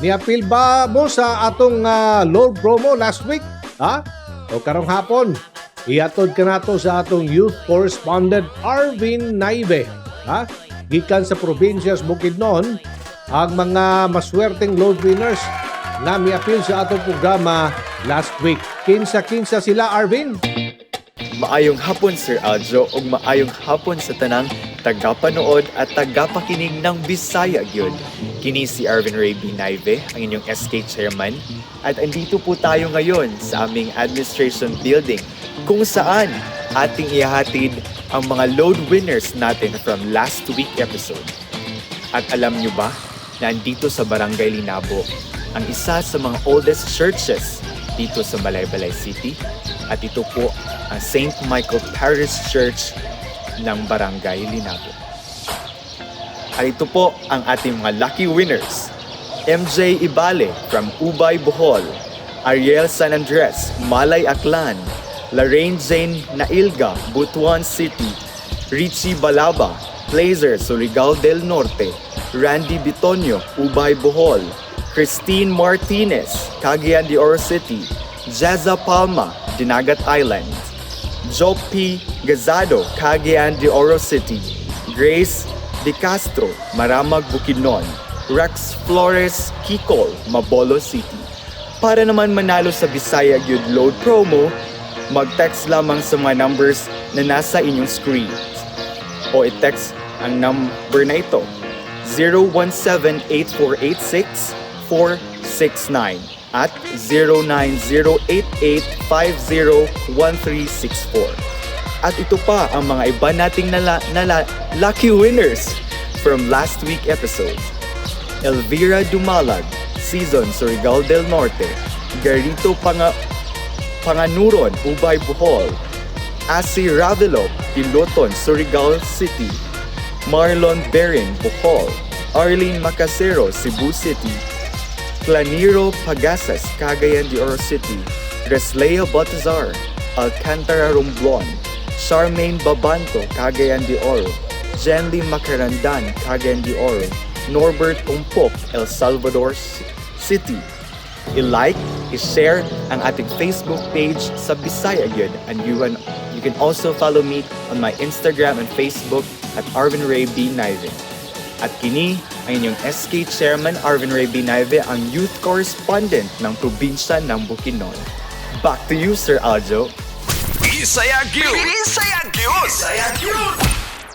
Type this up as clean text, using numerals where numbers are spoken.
Niapil ba mo sa atong load promo last week? Ha? O karong hapon, ihatod kanato sa atong Youth Correspondent Arvin Naive. Ha? Gikan sa probinsya Bukidnon, ang mga maswerteng load winners na miapil sa atong programa last week. Kinsa-kinsa sila, Arvin? Maayong hapon, Sir Aljo, ug maayong hapon sa tanang tagapanood at tagapakinig ng Bisaya Gyud. Kini si Arvin Naive, ang inyong SK Chairman, at andito po tayo ngayon sa aming administration building kung saan ating ihahatid ang mga load winners natin from last week episode. At alam nyo ba, na andito sa Barangay Linabo, ang isa sa mga oldest churches dito sa Malaybalay City, at ito po ang St. Michael Parish Church ng Barangay Linabo. At ito po ang ating mga lucky winners. MJ Ibale from Ubay, Bohol, Ariel San Andres, Malay Aklan, Lorraine Jane Nailga, Butuan City, Richie Balaba, Plazer, Surigao del Norte, Randy Bitonio, Ubay, Bohol, Christine Martinez, Cagayan de Oro City, Jazza Palma, Dinagat Island, Joe P. Gazado, Cagayan de Oro City, Grace De Castro, Maramag, Bukidnon, Rex Flores, Kikol, Mabolo City. Para naman manalo sa Bisaya Gyud Load Promo, mag-text lamang sa mga numbers na nasa inyong screen. O i-text ang number na ito, 017-8486-469 at 09088501364. At ito pa ang mga iba nating lucky winners from last week episode. Elvira Dumalag, Season, Surigao del Norte, Garito Panganuron, Ubay, Bohol, Asi Ravelo, Piloton, Surigao City, Marlon Berin, Bohol, Arlene Macasero, Cebu City, Planiro Pagasas, Cagayan de Oro City, Greslea Baltazar, Alcantara Romblon, Charmaine Babanto, Cagayan de Oro, Jenly Macarandan, Cagayan de Oro, Norbert Umpok, El Salvador City. I-like, i-share ang ating Facebook page sa Bisaya Gyud, and you can also follow me on my Instagram and Facebook at Arvin Naive. At kini ang inyong SK Chairman Arvin Naive, ang Youth Correspondent ng probinsya ng Bukidnon. Back to you, Sir Aljo. Bisaya Gyud! Bisaya Gyud! Bisaya Gyud!